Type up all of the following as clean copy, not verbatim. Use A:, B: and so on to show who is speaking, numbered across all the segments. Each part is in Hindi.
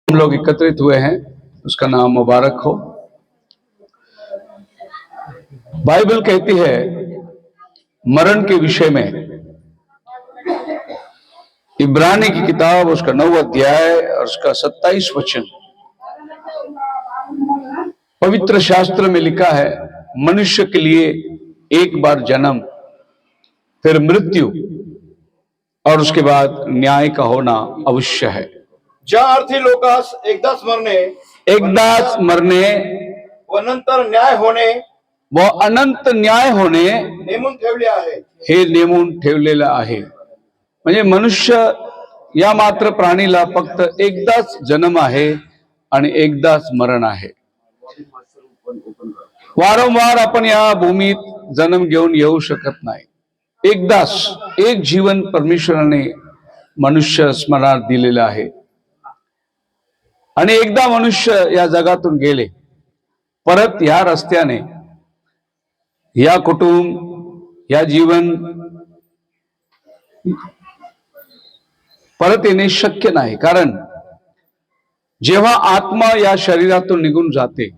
A: हम लोग एकत्रित हुए हैं, उसका नाम मुबारक हो। बाइबल कहती है मरण के विषय में, इब्रानी की किताब उसका 9 अध्याय और उसका 27 वचन, पवित्र शास्त्र में लिखा है, मनुष्य के लिए एक बार जन्म, फिर मृत्यु और उसके बाद न्याय का होना अवश्य है।
B: ज्या अर्थी लोकास एकदाच
A: मरणे
B: व नंतर न्याय होणे
A: व अनंत न्याय होणे
B: नेमून ठेवले आहे,
A: हे नेमून ठेवलेलं आहे। म्हणजे मनुष्य या मात्र प्राणीला फक्त एकदाच जन्म आहे आणि एकदाच मरण आहे। वारंवार आपण या भूमीत जन्म घेऊन येऊ शकत नाही। एकदाच एक जीवन परमेश्वराने मनुष्य स्मरणात दिलेलं आहे आणि एकदा मनुष्य या जगातून गेले, परत या रस्त्याने या कुटुंब या जीवन परत येणे शक्य नाही। कारण जेव्हा आत्मा या शरीरातून निघून जाते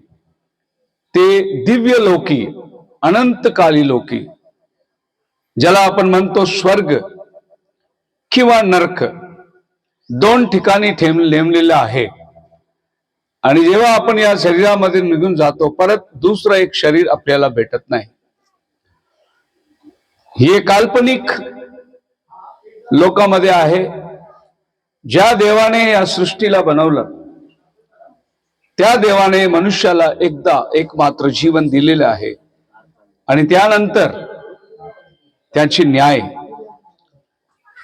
A: ते दिव्य लोकी, अनंतकाली लोकी, ज्याला आपण म्हणतो स्वर्ग किंवा नरक, दोन ठिकाणी नेमलेलं आहे। आणि जेव्हा आपण या शरीरामध्ये निघून जातो, परत दुसरं एक शरीर आपल्याला भेटत नाही। हे काल्पनिक लोकांमध्ये आहे। ज्या देवाने या सृष्टीला बनवलं, त्या देवाने मनुष्याला एकदा एकमात्र जीवन दिलेलं आहे आणि त्यानंतर त्याची न्याय,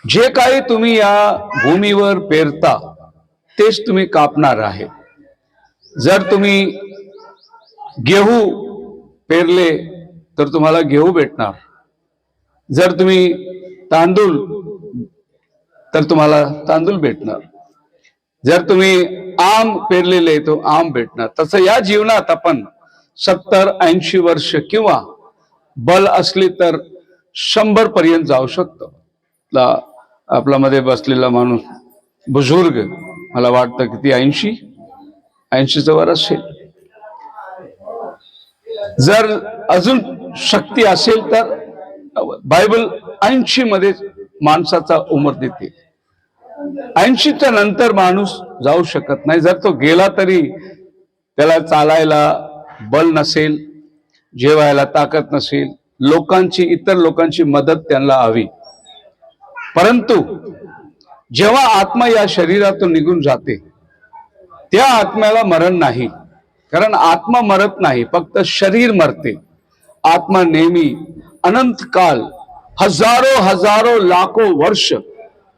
A: जे काही तुम्ही या भूमीवर पेरता तेच तुम्ही कापणार आहे। जर तुम्ही गेहूं पेरले तर तुम्हाला गेहूं भेटणार, जर तुम्ही तांदूळ तर तुम्हाला तांदूळ भेटणार, जर तुम्ही आम पेरलेले तो आम भेटणार। तसं या जीवनात आपण 70-80 वर्ष किंवा बल असली तर 100 पर्यंत जाऊ शकतो। आपला मध्ये बसलेला माणूस बुजुर्ग, मला वाटतं किती 80चं वर असेल। जर अजून शक्ती असेल तर बायबल 80 मध्ये माणसाचा उमर देते। 80च्या नंतर माणूस जाऊ शकत नाही। जर तो गेला तरी त्याला चालायला बल नसेल, जेवायला ताकद नसेल, इतर लोकांची मदत त्यांना हवी। परंतु जेव्हा आत्मा या शरीरातून निघून जाते, त्या आत्म्याला मरण नाही। कारण आत्मा मरत नाही, फक्त शरीर मरते। आत्मा नेहमी अनंत काल, हजारो लाखो वर्ष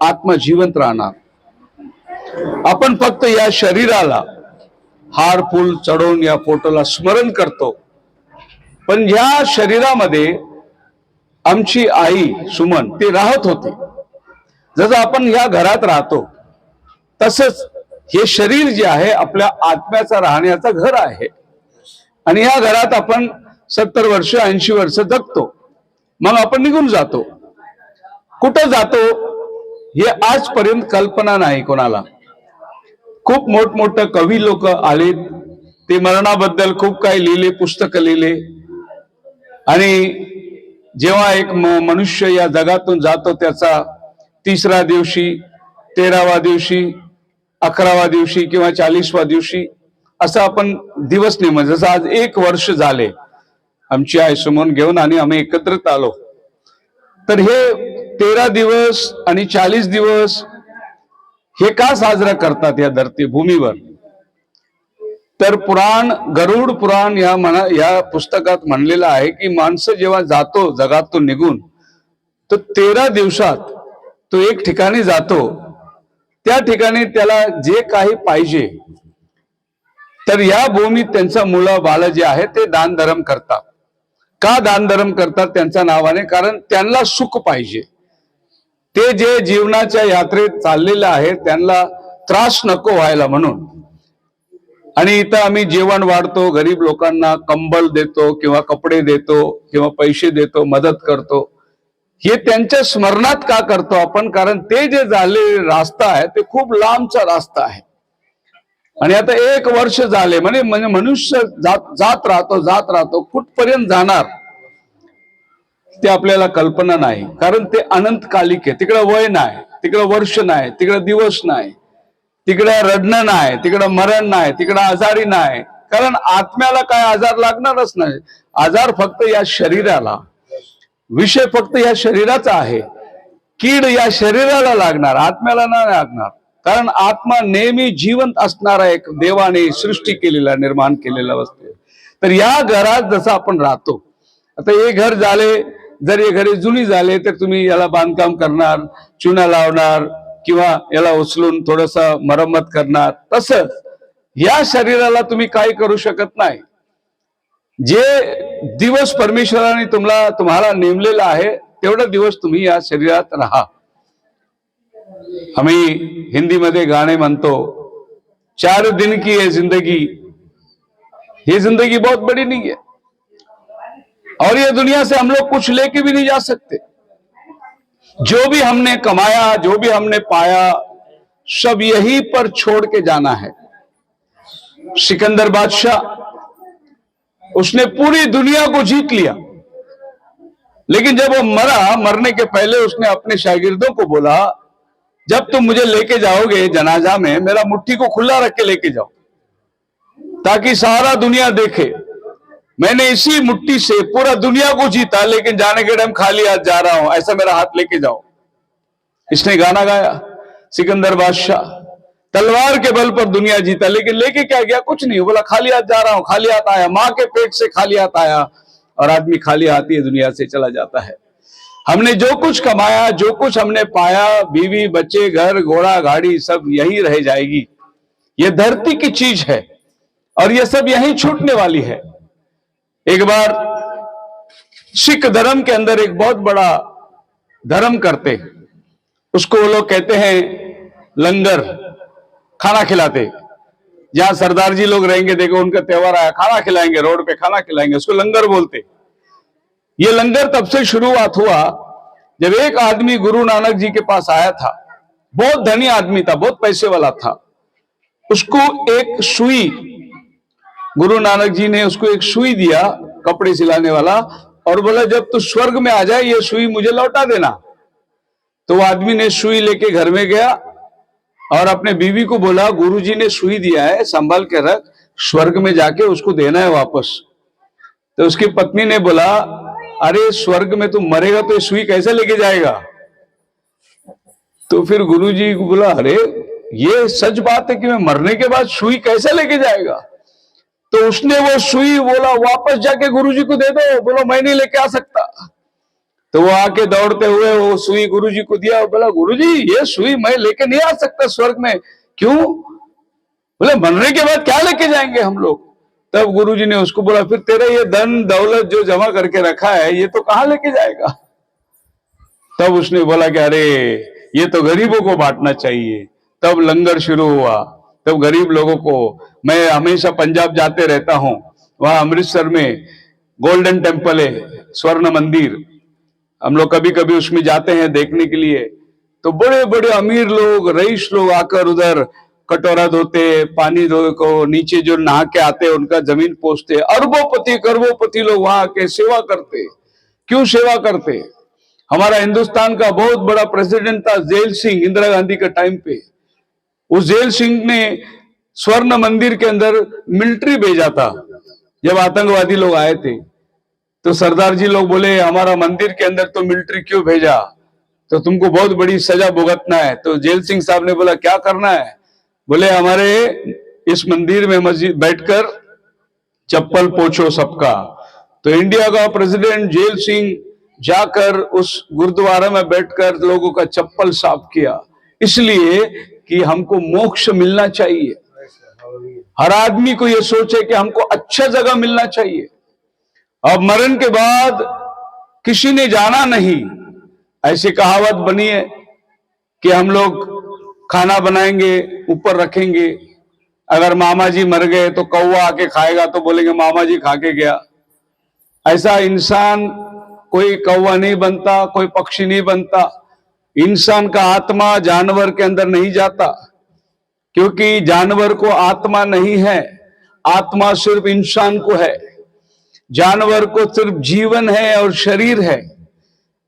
A: आत्मा जिवंत राहणार। आपण फक्त या शरीराला हार फूल चढवून या फोटोला स्मरण करतो, पण या शरीरामध्ये आमची आई सुमन ती राहत होती। जसं आपण या घरात राहतो तसंच हे शरीर जे आहे आपल्या आत्म्याचा राहण्याचं घर आहे। आणि या घरात आपण 70 वर्ष 80 वर्ष जगतो, मग आपण निघून जातो। कुठं जातो हे आजपर्यंत कल्पना नाही कोणाला। खूप मोठमोठे कवी लोक आले, ते मरणाबद्दल खूप काही लिहिले, पुस्तकं लिहिले। आणि जेव्हा एक मनुष्य या जगातून जातो, त्याचा 3रा दिवशी, 13वा दिवशी, 11वा दिवशी किंवा 40वा दिवशी असं आपण दिवस नेम, जसं आज 1 वर्ष झाले आमची आई सुमन घेऊन आणि आम्ही एकत्रित आलो, तर हे 13 दिवस आणि 40 दिवस हे का साजरा करतात या धरती भूमीवर? तर गरुड पुराण या पुस्तकात म्हणलेलं आहे की माणसं जेव्हा जातो जगातून निघून, तर 13 दिवसात तो एक ठिकाणी जातो, त्या ठिकाणी त्याला जे काही पाहिजे, तर या भूमीत त्यांचा मुलं बाळ जे आहे ते दान धर्म करतात। का दान धर्म करतात? त्यांच्या नावाने, कारण त्यांना सुख पाहिजे। ते जे जीवनाच्या यात्रेत चाललेलं आहे त्यांना त्रास नको व्हायला म्हणून। आणि इथं आम्ही जेवण वाढतो, गरीब लोकांना कंबल देतो किंवा कपडे देतो किंवा पैसे देतो, मदत करतो। हे त्यांच्या स्मरणात का करतो आपण? कारण ते जे झालेले रास्ता आहे ते खूप लांबचा रास्ता आहे। आणि आता 1 वर्ष झाले म्हणजे मनुष्य जात राहतो कुठपर्यंत जाणार ते आपल्याला कल्पना नाही. कारण ते अनंतकालिक आहे. तिकडं वय नाही, तिकडं वर्ष नाही, तिकडं दिवस नाही, तिकडं रडणं नाही, तिकडं मरण नाही, तिकडं आजारी नाही. कारण आत्म्याला काय आजार लागणारच नाही. आजार फक्त या शरीराला, विषय फक्त या शरीराचा आहे. कीड या शरीराला लागणार, आत्म्याला नाही लागणार. कारण आत्मा नेहमी जिवंत असणारा एक देवाने सृष्टी केलेला, निर्माण केलेला वस्तू. तर या घरात जसं आपण राहतो, आता हे घर झाले, जर हे घरे जुनी झाले तर तुम्ही याला बांधकाम करणार, चुना लावणार किंवा याला उचलून थोडस मरम्मत करणार. तसंच या शरीराला तुम्ही काही करू शकत नाही. जे दिवस परमेश्वराने तुम्हाला नेमलेला आहे तेवढा दिवस तुम्ही या शरीरात राहा. आम्ही हिंदीमध्ये गाणे म्हणतो, 4 दिन की ये जिंदगी, ये जिंदगी बहुत बड़ी नहीं है और ये दुनिया से हम लोग कुछ लेके भी नहीं जा सकते. जो भी हमने कमाया, जो भी हमने पाया, सब यहीं पर छोड़ के जाना है. सिकंदर बादशाह, उसने पूरी दुनिया को जीत लिया, लेकिन जब वो मरने के पहले उसने अपने शागिर्दों को बोला, जब तुम मुझे लेके जाओगे जनाजा में, मेरा मुट्ठी को खुला रख के लेके जाओ ताकि सारा दुनिया देखे मैंने इसी मुट्ठी से पूरा दुनिया को जीता, लेकिन जाने के टाइम खाली हाथ जा रहा हूं, ऐसा मेरा हाथ लेके जाओ. इसने गाना गाया. सिकंदर बादशाह तलवार के बल पर दुनिया जीता, लेकिन लेके क्या गया? कुछ नहीं. बोला खाली हाथ जा रहा हूं, खाली हाथ आया, मां के पेट से खाली हाथ आया. और आदमी खाली हाथ ही दुनिया से चला जाता है. हमने जो कुछ कमाया, जो कुछ हमने पाया, बीवी बच्चे घर घोड़ा गाड़ी सब यही रह जाएगी. ये धरती की चीज है और ये सब यही छूटने वाली है. एक बार सिख धर्म के अंदर एक बहुत बड़ा धर्म करते, उसको वो लोग कहते हैं लंगर, खाना खिलाते. जहां सरदार जी लोग रहेंगे, देखो उनका त्योहार आया, खाना खिलाएंगे, रोड पे खाना खिलाएंगे, उसको लंगर बोलते. ये लंगर तब से शुरुआत हुआ जब एक आदमी गुरु नानक जी के पास आया था. बहुत धनी आदमी था, बहुत पैसे वाला था. उसको एक सुई, गुरु नानक जी ने उसको एक सुई दिया, कपड़े सिलाने वाला, और बोला जब तू स्वर्ग में आ जाए ये सुई मुझे लौटा देना. तो वो आदमी ने सुई लेके घर में गया और अपने बीवी को बोला, गुरुजी ने सुई दिया है, संभाल के रख, स्वर्ग में जाके उसको देना है वापस. तो उसकी पत्नी ने बोला, अरे स्वर्ग में तू मरेगा तो ये सुई कैसे लेके जाएगा? तो फिर गुरुजी को बोला, अरे ये सच बात है कि मैं मरने के बाद सुई कैसे लेके जाएगा? तो उसने वो सुई बोला वापस जाके गुरुजी को दे दो. बोलो मैं नहीं लेके आ सकता. तो वो आके दौड़ते हुए वो सुई गुरुजी को दिया और बोला, गुरुजी ये सुई मैं लेके नहीं आ सकता स्वर्ग में. क्यों? बोले मरने के बाद क्या लेके जाएंगे हम लोग. तब गुरुजी ने उसको बोला, फिर तेरा ये धन दौलत जो जमा करके रखा है ये तो कहां लेके जाएगा? तब उसने बोला कि अरे ये तो गरीबों को बांटना चाहिए. तब लंगर शुरू हुआ. तब गरीब लोगों को, मैं हमेशा पंजाब जाते रहता हूं, वहां अमृतसर में गोल्डन टेम्पल है, स्वर्ण मंदिर, हम लोग कभी कभी उसमें जाते हैं देखने के लिए. तो बड़े बड़े अमीर लोग, रईस लोग आकर उधर कटोरा धोते, पानी धो को नीचे जो नहा के आते उनका जमीन पोंछते. अरबोपति करोड़पति लोग वहां के सेवा करते. क्यों सेवा करते? हमारा हिंदुस्तान का बहुत बड़ा प्रेसिडेंट था जेल सिंह, इंदिरा गांधी के टाइम पे. उस जेल सिंह ने स्वर्ण मंदिर के अंदर मिलिट्री भेजा था. जब आतंकवादी लोग आए थे तो सरदार जी लोग बोले, हमारा मंदिर के अंदर तो मिलिट्री क्यों भेजा, तो तुमको बहुत बड़ी सजा भुगतना है. तो जेल सिंह साहब ने बोला क्या करना है? बोले हमारे इस मंदिर में मस्जिद बैठकर चप्पल पोंछो सबका. तो इंडिया का प्रेसिडेंट जेल सिंह जाकर उस गुरुद्वारा में बैठकर लोगों का चप्पल साफ किया, इसलिए कि हमको मोक्ष मिलना चाहिए. हर आदमी को यह सोच है कि हमको अच्छा जगह मिलना चाहिए. अब मरण के बाद किसी ने जाना नहीं. ऐसी कहावत बनी है कि हम लोग खाना बनाएंगे, ऊपर रखेंगे, अगर मामा जी मर गए तो कौवा आके खाएगा तो बोलेंगे मामा जी खा के गया. ऐसा इंसान कोई कौवा नहीं बनता, कोई पक्षी नहीं बनता. इंसान का आत्मा जानवर के अंदर नहीं जाता, क्योंकि जानवर को आत्मा नहीं है, आत्मा सिर्फ इंसान को है। जानवर को सिर्फ जीवन है और शरीर है,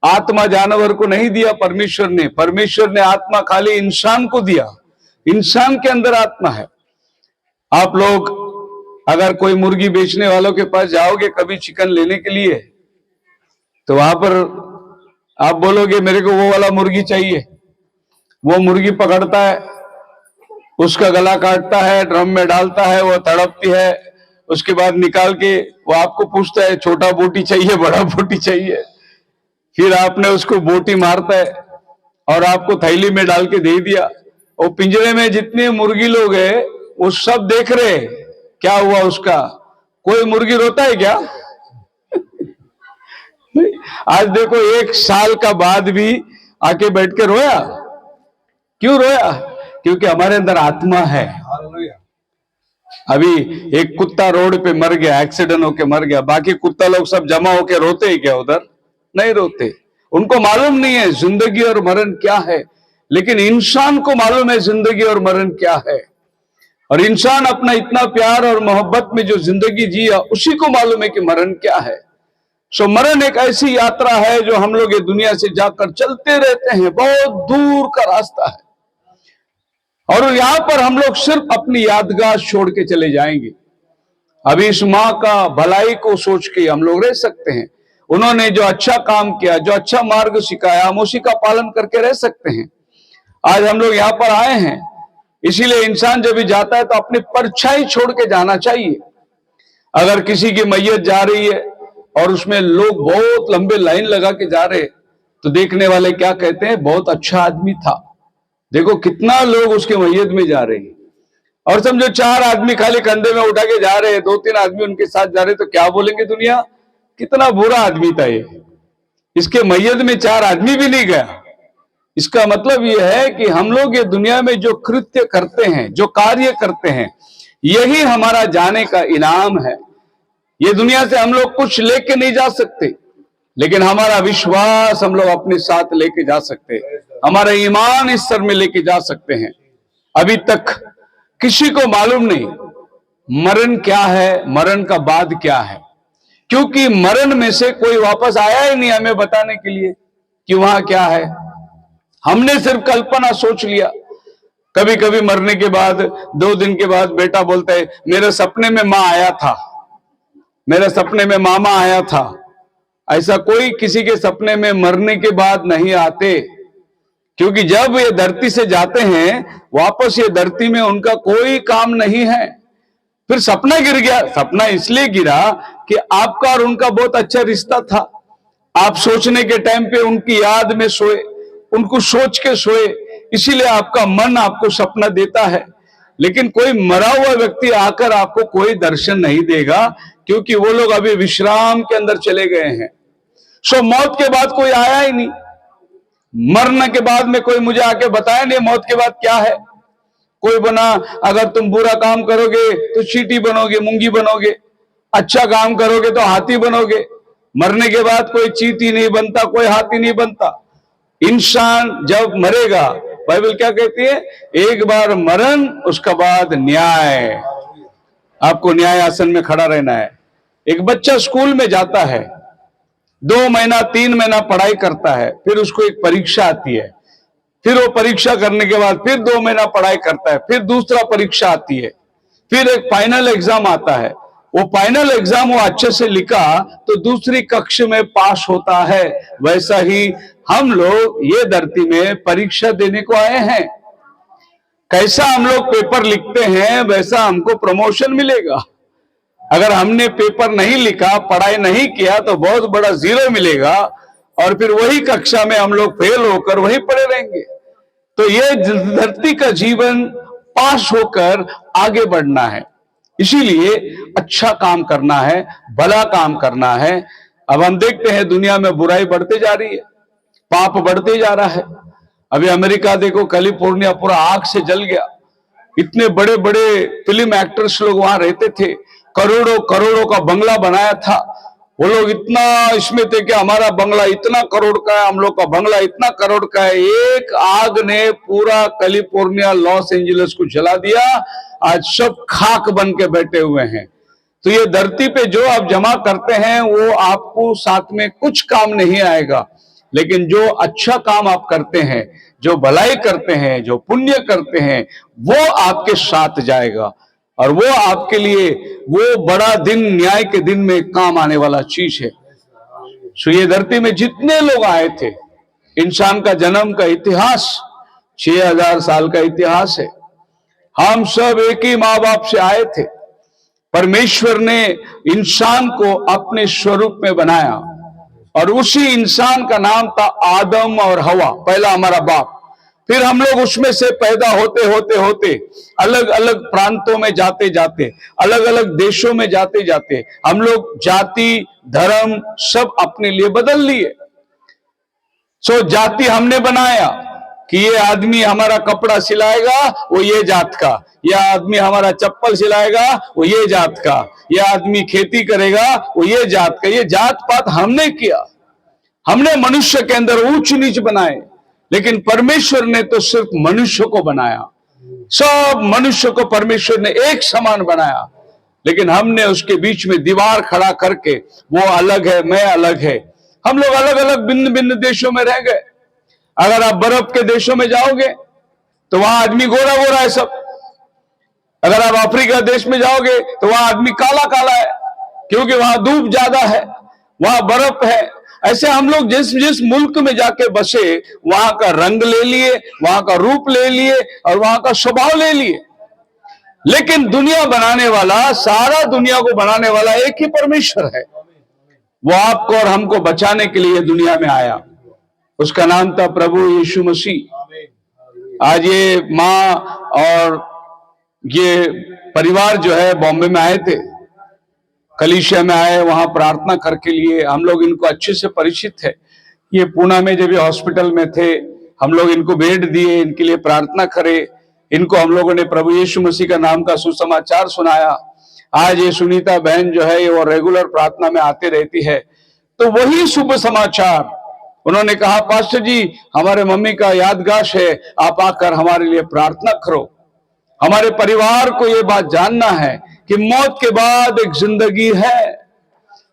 A: आत्मा जानवर को नहीं दिया परमेश्वर ने। परमेश्वर ने आत्मा खाली इंसान को दिया, इंसान के अंदर आत्मा है। आप लोग अगर कोई मुर्गी बेचने वालों के पास जाओगे कभी चिकन लेने के लिए, तो वहां पर आप बोलोगे मेरे को वो वाला मुर्गी चाहिए। वो मुर्गी पकड़ता है, उसका गला काटता है, ड्रम में डालता है, वो तड़पती है, उसके बाद निकाल के वो आपको पूछता है छोटा बोटी चाहिए बड़ा बोटी चाहिए। फिर आपने उसको बोटी मारता है और आपको थैली में डाल के दे दिया। वो पिंजरे में जितने मुर्गी लोग हैं वो सब देख रहे हैं क्या हुआ उसका। कोई मुर्गी रोता है क्या? आज देखो 1 साल का बाद भी आके बैठ के रोया। क्यों रोया? क्योंकि हमारे अंदर आत्मा है। अभी एक कुत्ता रोड पे मर गया, एक्सीडेंट होके मर गया, बाकी कुत्ता लोग सब जमा होके रोते हैं क्या? उधर नहीं रोते। उनको मालूम नहीं है जिंदगी और मरण क्या है, लेकिन इंसान को मालूम है जिंदगी और मरण क्या है। और इंसान अपना इतना प्यार और मोहब्बत में जो जिंदगी जिया, उसी को मालूम है कि मरण क्या है। सो मरण एक ऐसी यात्रा है जो हम लोग ये दुनिया से जाकर चलते रहते हैं, बहुत दूर का रास्ता है। और यहां पर हम लोग सिर्फ अपनी यादगार छोड़ के चले जाएंगे। अभी इस माँ का भलाई को सोच के हम लोग रह सकते हैं। उन्होंने जो अच्छा काम किया, जो अच्छा मार्ग सिखाया, हम उसी का पालन करके रह सकते हैं। आज हम लोग यहाँ पर आए हैं, इसीलिए इंसान जब भी जाता है तो अपनी परछाई छोड़ के जाना चाहिए। अगर किसी की मैयत जा रही है और उसमें लोग बहुत लंबे लाइन लगा के जा रहे, तो देखने वाले क्या कहते हैं? बहुत अच्छा आदमी था। देखो कितना लोग उसके मैयत में जा रहे हैं। और समझो 4 आदमी खाली कंधे में उठा के जा रहे हैं, 2-3 आदमी उनके साथ जा रहे, तो क्या बोलेंगे दुनिया? कितना बुरा आदमी था ये, इसके मैयत में 4 आदमी भी नहीं गया। इसका मतलब यह है कि हम लोग ये दुनिया में जो कृत्य करते हैं, जो कार्य करते हैं, यही हमारा जाने का इनाम है। ये दुनिया से हम लोग कुछ लेके नहीं जा सकते, लेकिन हमारा विश्वास हम लोग अपने साथ लेके जा सकते हैं, हमारा ईमान इस सर में लेके जा सकते हैं। अभी तक किसी को मालूम नहीं मरण क्या है, मरण का बाद क्या है, क्योंकि मरण में से कोई वापस आया ही नहीं हमें बताने के लिए कि वहां क्या है। हमने सिर्फ कल्पना सोच लिया। कभी कभी मरने के बाद 2 दिन के बाद बेटा बोलता है मेरे सपने में मां आया था, मेरे सपने में मामा आया था। ऐसा कोई किसी के सपने में मरने के बाद नहीं आते, क्योंकि जब ये धरती से जाते हैं वापस ये धरती में उनका कोई काम नहीं है। फिर सपना गिर गया, सपना इसलिए गिरा कि आपका और उनका बहुत अच्छा रिश्ता था। आप सोचने के टाइम पे उनकी याद में सोए, उनको सोच के सोए, इसीलिए आपका मन आपको सपना देता है। लेकिन कोई मरा हुआ व्यक्ति आकर आपको कोई दर्शन नहीं देगा, क्योंकि वो लोग अभी विश्राम के अंदर चले गए हैं। सो मौत के बाद कोई आया ही नहीं। मरने के बाद में कोई मुझे आके बताया नहीं मौत के बाद क्या है। कोई बना अगर तुम बुरा काम करोगे तो चींटी बनोगे, मूंगी बनोगे, अच्छा काम करोगे तो हाथी बनोगे। मरने के बाद कोई चींटी नहीं बनता, कोई हाथी नहीं बनता। इंसान जब मरेगा, बाइबल क्या कहती है? एक बार मरण, उसका बाद न्याय। आपको न्याय आसन में खड़ा रहना है। एक बच्चा स्कूल में जाता है, 2 महीना 3 महीना पढ़ाई करता है, फिर उसको एक परीक्षा आती है, फिर वो परीक्षा करने के बाद फिर 2 महीना पढ़ाई करता है, फिर दूसरा परीक्षा आती है, फिर एक फाइनल एग्जाम आता है। वो फाइनल एग्जाम वो अच्छे से लिखा तो दूसरी कक्षा में पास होता है। वैसा ही हम लोग ये धरती में परीक्षा देने को आए हैं। कैसा हम लोग पेपर लिखते हैं वैसा हमको प्रमोशन मिलेगा। अगर हमने पेपर नहीं लिखा, पढ़ाई नहीं किया, तो बहुत बड़ा 0 मिलेगा और फिर वही कक्षा में हम लोग फेल होकर वहीं पड़े रहेंगे। तो ये धरती का जीवन पास होकर आगे बढ़ना है, इसीलिए अच्छा काम करना है, भला काम करना है। अब हम देखते हैं दुनिया में बुराई बढ़ते जा रही है, पाप बढ़ते जा रहा है। अभी अमेरिका देखो, कैलिफोर्निया पूरा आग से जल गया। इतने बड़े बड़े फिल्म एक्टर्स लोग वहां रहते थे, करोड़ों करोड़ों का बंगला बनाया था, वो लोग इतना इसमें थे कि हमारा बंगला इतना करोड़ का है, हम लोग का बंगला इतना करोड़ का है। एक आग ने पूरा कैलिफोर्निया, लॉस एंजलिस को जला दिया। आज सब खाक बन के बैठे हुए हैं। तो ये धरती पे जो आप जमा करते हैं वो आपको साथ में कुछ काम नहीं आएगा, लेकिन जो अच्छा काम आप करते हैं, जो भलाई करते हैं, जो पुण्य करते हैं, वो आपके साथ जाएगा और वो आपके लिए वो बड़ा दिन, न्याय के दिन में काम आने वाला चीज है। सो ये धरती में जितने लोग आए थे, इंसान का जन्म का इतिहास 6000 साल का इतिहास है। हम सब एक ही माँ बाप से आए थे। परमेश्वर ने इंसान को अपने स्वरूप में बनाया और उसी इंसान का नाम था आदम और हवा, पहला हमारा बाप। फिर हम लोग उसमें से पैदा होते होते होते अलग अलग प्रांतों में जाते जाते, अलग अलग देशों में जाते जाते हम लोग जाति, धर्म सब अपने लिए बदल लिए। सो जाति हमने बनाया कि ये आदमी हमारा कपड़ा सिलाएगा वो ये जात का, यह आदमी हमारा चप्पल सिलाएगा वो ये जात का, यह आदमी खेती करेगा वो ये जात का। ये जात पात हमने किया। हमने मनुष्य के अंदर ऊंच नीच बनाए, लेकिन परमेश्वर ने तो सिर्फ मनुष्य को बनाया। सब मनुष्य को परमेश्वर ने एक समान बनाया, लेकिन हमने उसके बीच में दीवार खड़ा करके वो अलग है, मैं अलग है। हम लोग अलग अलग भिन्न भिन्न देशों में रह गए। अगर आप बर्फ के देशों में जाओगे तो वहां आदमी गोरा गोरा है सब। अगर आप अफ्रीका देश में जाओगे तो वहां आदमी काला काला है, क्योंकि वहां धूप ज्यादा है, वहां बर्फ है। ऐसे हम लोग जिस जिस मुल्क में जाके बसे वहां का रंग ले लिए, वहां का रूप ले लिए और वहां का स्वभाव ले लिए। लेकिन दुनिया बनाने वाला, सारा दुनिया को बनाने वाला एक ही परमेश्वर है। वो आपको और हमको बचाने के लिए दुनिया में आया। उसका नाम था प्रभु यीशु मसीह। आज ये माँ और ये परिवार जो है बॉम्बे में आए थे, कलीसिया में आए, वहां प्रार्थना करके लिए। हम लोग इनको अच्छे से परिचित है। ये पूना में जब ये हॉस्पिटल में थे, हम लोग इनको बेड दिए, इनके लिए प्रार्थना करे। इनको हम लोगों ने प्रभु यीशु मसीह का नाम का सुसमाचार सुनाया। आज ये सुनीता बहन जो है वो रेगुलर प्रार्थना में आते रहती है। तो वही शुभ समाचार उन्होंने कहा, पास्टर जी हमारे मम्मी का यादगाश है, आप आकर हमारे लिए प्रार्थना करो। हमारे परिवार को ये बात जानना है कि मौत के बाद एक जिंदगी है।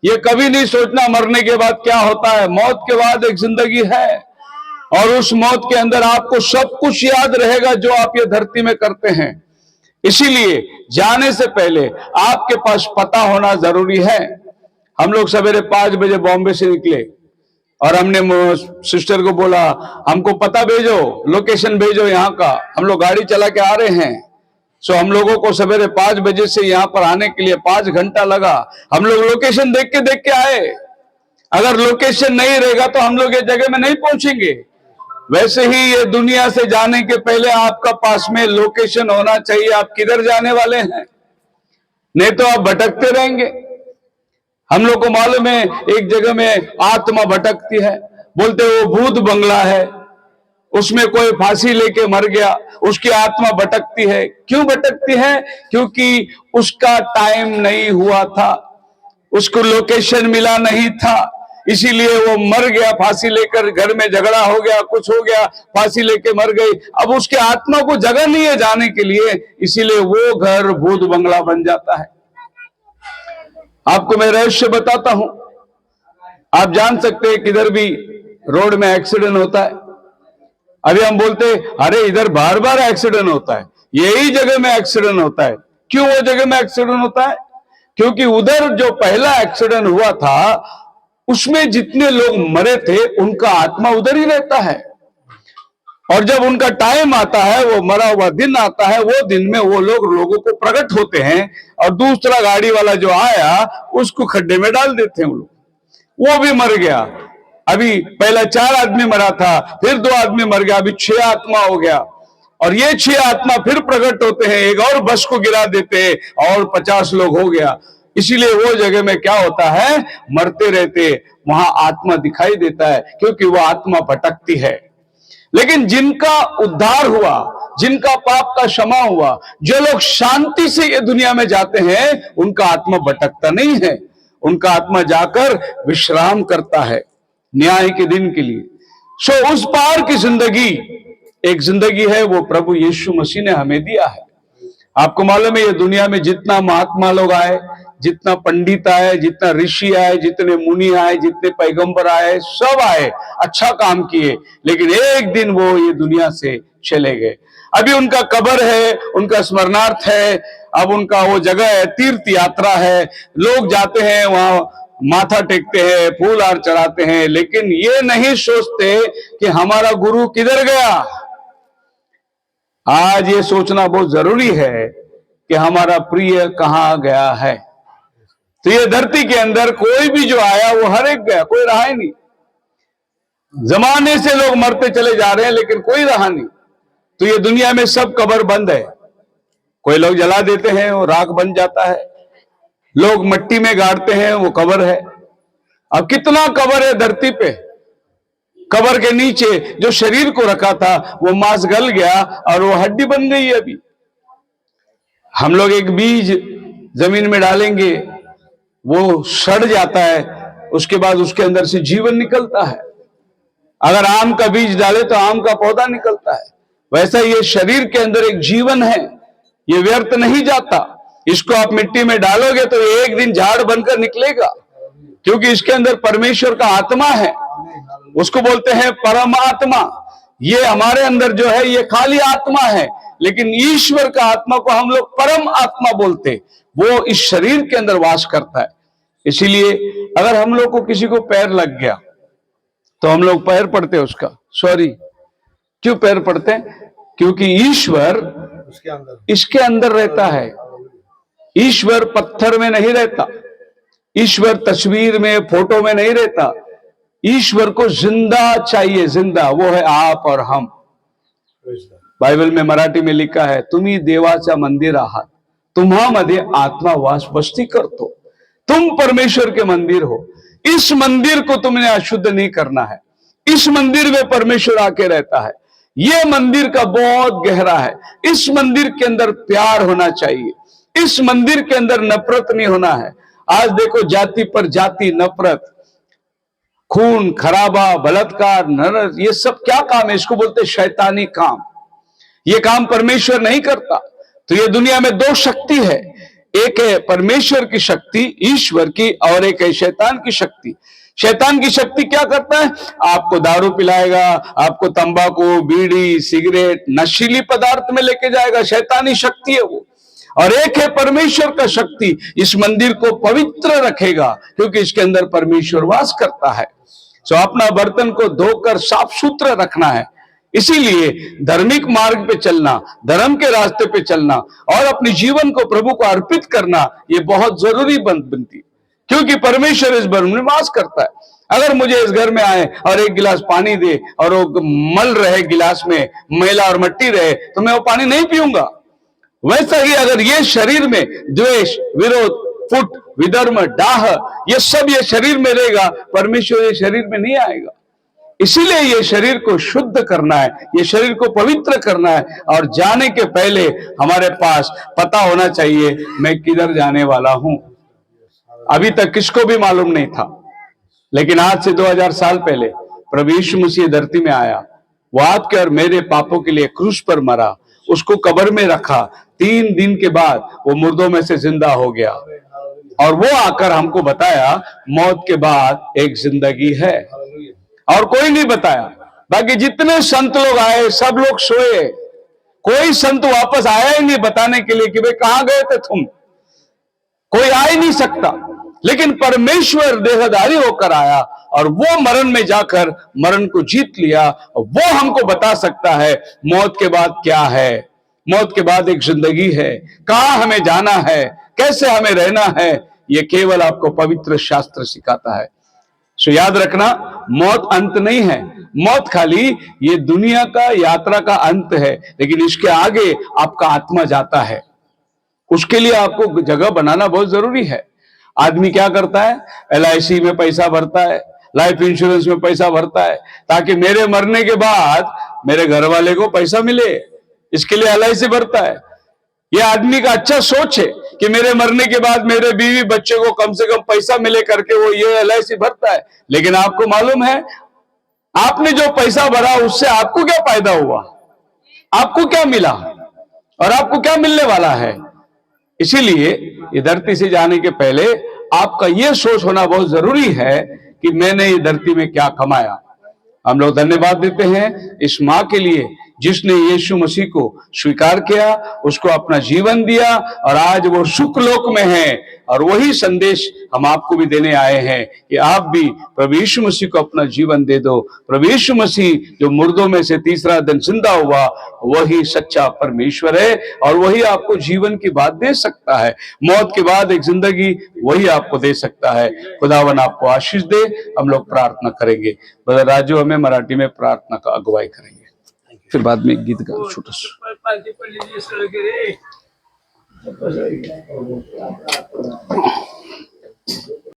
A: ये कभी नहीं सोचना मरने के बाद क्या होता है। मौत के बाद एक जिंदगी है और उस मौत के अंदर आपको सब कुछ याद रहेगा जो आप ये धरती में करते हैं। इसीलिए जाने से पहले आपके पास पता होना जरूरी है। हम लोग सवेरे 5 बजे बॉम्बे से निकले और हमने सिस्टर को बोला हमको पता भेजो, लोकेशन भेजो यहाँ का। हम लोग गाड़ी चला के आ रहे हैं। सो हम लोगों को सवेरे 5 बजे से यहाँ पर आने के लिए 5 घंटा लगा। हम लोग लोकेशन देख के आए। अगर लोकेशन नहीं रहेगा तो हम लोग ये जगह में नहीं पहुंचेंगे। वैसे ही ये दुनिया से जाने के पहले आपका पास में लोकेशन होना चाहिए, आप किधर जाने वाले हैं, नहीं तो आप भटकते रहेंगे। हम लोग को मालूम है एक जगह में आत्मा भटकती है, बोलते वो भूत बंगला है, उसमें कोई फांसी लेके मर गया, उसकी आत्मा भटकती है। क्यों भटकती है? क्योंकि उसका टाइम नहीं हुआ था, उसको लोकेशन मिला नहीं था, इसीलिए वो मर गया। फांसी लेकर, घर में झगड़ा हो गया, कुछ हो गया, फांसी लेके मर गई। अब उसके आत्मा को जगह नहीं है जाने के लिए, इसीलिए वो घर भूत बंगला बन जाता है। आपको मैं रहस्य बताता हूं। आप जान सकते हैं किधर भी रोड में एक्सीडेंट होता है। अभी हम बोलते अरे इधर बार बार एक्सीडेंट होता है, यही जगह में एक्सीडेंट होता है। क्यों वो जगह में एक्सीडेंट होता है? क्योंकि उधर जो पहला एक्सीडेंट हुआ था उसमें जितने लोग मरे थे उनका आत्मा उधर ही रहता है, और जब उनका टाइम आता है, वो मरा हुआ दिन आता है, वो दिन में वो लोग लोगों को प्रकट होते हैं और दूसरा गाड़ी वाला जो आया उसको खड्डे में डाल देते हैं। वो भी मर गया। अभी पहला 4 आदमी मरा था, फिर 2 आदमी मर गया, अभी 6 आत्मा हो गया। और ये 6 आत्मा फिर प्रकट होते हैं, एक और बस को गिरा देते हैं और 50 लोग हो गया। इसीलिए वो जगह में क्या होता है, मरते रहते वहां आत्मा दिखाई देता है, क्योंकि वो आत्मा भटकती है। लेकिन जिनका उद्धार हुआ, जिनका पाप का क्षमा हुआ, जो लोग शांति से ये दुनिया में जाते हैं, उनका आत्मा भटकता नहीं है। उनका आत्मा जाकर विश्राम करता है न्याय के दिन के लिए। सो उस पार की जिंदगी एक जिंदगी है, वो प्रभु यीशु मसीह ने हमें दिया है। आपको मालूम है, ये दुनिया में जितना महात्मा लोग आए, जितना पंडित आए, जितना ऋषि आए, जितने मुनि आए, जितने पैगंबर आए, सब आए, अच्छा काम किए, लेकिन एक दिन वो ये दुनिया से चले गए। अभी उनका कब्र है, उनका स्मरणार्थ है, अब उनका वो जगह है, तीर्थ यात्रा है, लोग जाते हैं वहां, माथा टेकते हैं, फूल हार चढ़ाते हैं, लेकिन ये नहीं सोचते कि हमारा गुरु किधर गया। आज ये सोचना बहुत जरूरी है कि हमारा प्रिय कहां गया है। तो ये धरती के अंदर कोई भी जो आया वो हर एक गया, कोई रहा ही नहीं। जमाने से लोग मरते चले जा रहे हैं, लेकिन कोई रहा नहीं। तो ये दुनिया में सब कब्र बंद है। कोई लोग जला देते हैं, वो राख बन जाता है, लोग मट्टी में गाड़ते हैं, वो कब्र है। अब कितना कब्र है धरती पे। कब्र के नीचे जो शरीर को रखा था वो मांस गल गया और वो हड्डी बन गई है। अभी हम लोग एक बीज जमीन में डालेंगे, वो सड़ जाता है, उसके बाद उसके अंदर से जीवन निकलता है। अगर आम का बीज डाले तो आम का पौधा निकलता है। वैसा ये शरीर के अंदर एक जीवन है, ये व्यर्थ नहीं जाता। इसको आप मिट्टी में डालोगे तो एक दिन झाड़ बनकर निकलेगा, क्योंकि इसके अंदर परमेश्वर का आत्मा है। उसको बोलते हैं परमात्मा। ये हमारे अंदर जो है ये खाली आत्मा है, लेकिन ईश्वर का आत्मा को हम लोग परम आत्मा बोलते। वो इस शरीर के अंदर वास करता है। इसीलिए अगर हम लोग को किसी को पैर लग गया तो हम लोग पैर पड़ते हैं उसका, सॉरी, क्यों पैर पड़ते हैं? क्योंकि ईश्वर इसके अंदर रहता है। ईश्वर पत्थर में नहीं रहता, ईश्वर तस्वीर में, फोटो में नहीं रहता। ईश्वर को जिंदा चाहिए, जिंदा, वो है आप और हम। बाइबल में मराठी में लिखा है, तुम्ही देवाचा मंदिर आहात, तुम्हामध्ये आत्मा वास वस्ती करतो। तुम परमेश्वर के मंदिर हो। इस मंदिर को तुमने अशुद्ध नहीं करना है। इस मंदिर में परमेश्वर आके रहता है। यह मंदिर का बहुत गहरा है। इस मंदिर के अंदर प्यार होना चाहिए। इस मंदिर के अंदर नफरत नहीं होना है। आज देखो, जाति पर जाति, नफरत, खून खराबा, बलात्कार, नरक, ये सब क्या काम है? इसको बोलते शैतानी काम। ये काम परमेश्वर नहीं करता। तो ये दुनिया में दो शक्ति है, एक है परमेश्वर की शक्ति, ईश्वर की, और एक है शैतान की शक्ति। शैतान की शक्ति क्या करता है? आपको दारू पिलाएगा, आपको तंबाकू, बीड़ी, सिगरेट, नशीली पदार्थ में लेके जाएगा। शैतानी शक्ति है वो। और एक है परमेश्वर का शक्ति, इस मंदिर को पवित्र रखेगा, क्योंकि इसके अंदर परमेश्वर वास करता है। तो अपना बर्तन को धोकर साफ सुथरा रखना है। इसीलिए धार्मिक मार्ग पे चलना, धर्म के रास्ते पे चलना और अपने जीवन को प्रभु को अर्पित करना, ये बहुत जरूरी बनती, क्योंकि परमेश्वर इस घर में वास करता है। अगर मुझे इस घर में आए और एक गिलास पानी दे और वो मल रहे गिलास में, मैला और मट्टी रहे, तो मैं वो पानी नहीं पीऊंगा। वैसा ही अगर ये शरीर में द्वेष, विरोध, फुट, विधर्म, डाह, ये सब ये शरीर में रहेगा, परमेश्वर ये शरीर में नहीं आएगा। इसीलिए ये शरीर को शुद्ध करना है, ये शरीर को पवित्र करना है, और जाने के पहले हमारे पास पता होना चाहिए मैं किधर जाने वाला हूं। अभी तक किसको भी मालूम नहीं था, लेकिन आज से 2000 साल पहले प्रभु यीशु मसीह धरती में आया। वो आपके और मेरे पापों के लिए क्रूस पर मरा, उसको कब्र में रखा, 3 दिन के बाद वो मुर्दों में से जिंदा हो गया, और वो आकर हमको बताया मौत के बाद एक जिंदगी है। और कोई नहीं बताया। बाकी जितने संत लोग आए सब लोग सोए। कोई संत वापस आया ही नहीं बताने के लिए कि भाई कहां गए थे तुम। कोई आ ही नहीं सकता। लेकिन परमेश्वर देहधारी होकर आया और वो मरण में जाकर मरण को जीत लिया। वो हमको बता सकता है मौत के बाद क्या है, मौत के बाद एक जिंदगी है, कहां हमें जाना है, कैसे हमें रहना है। ये केवल आपको पवित्र शास्त्र सिखाता है। सो याद रखना, मौत अंत नहीं है। मौत खाली ये दुनिया का यात्रा का अंत है, लेकिन इसके आगे आपका आत्मा जाता है। उसके लिए आपको जगह बनाना बहुत जरूरी है। आदमी क्या करता है? LIC में पैसा भरता है, लाइफ इंश्योरेंस में पैसा भरता है, ताकि मेरे मरने के बाद मेरे घर वाले को पैसा मिले। इसके लिए LIC भरता है। यह आदमी का अच्छा सोच है, कि मेरे मरने के बाद मेरे बीवी बच्चे को कम से कम पैसा मिले करके वो ये LIC भरता है। लेकिन आपको मालूम है, आपने जो पैसा भरा उससे आपको क्या फायदा हुआ, आपको क्या मिला और आपको क्या मिलने वाला है। इसीलिए ये धरती से जाने के पहले आपका ये सोच होना बहुत जरूरी है कि मैंने ये धरती में क्या कमाया। हम लोग धन्यवाद देते हैं इस मां के लिए जिसने यीशु मसीह को स्वीकार किया, उसको अपना जीवन दिया और आज वो सुख लोक में है। और वही संदेश हम आपको भी देने आए हैं कि आप भी प्रभु यीशु मसीह को अपना जीवन दे दो। प्रभु यीशु मसीह जो मुर्दों में से तीसरा दिन जिंदा हुआ, वही सच्चा परमेश्वर है और वही आपको जीवन की बात दे सकता है। मौत के बाद एक जिंदगी वही आपको दे सकता है। खुदावन आपको आशीष दे। हम लोग प्रार्थना करेंगे। ब्रदर राजू हमें मराठी में प्रार्थना का अगुवाई करेंगे, फिर बाद में एक गीत गा छोटा सा।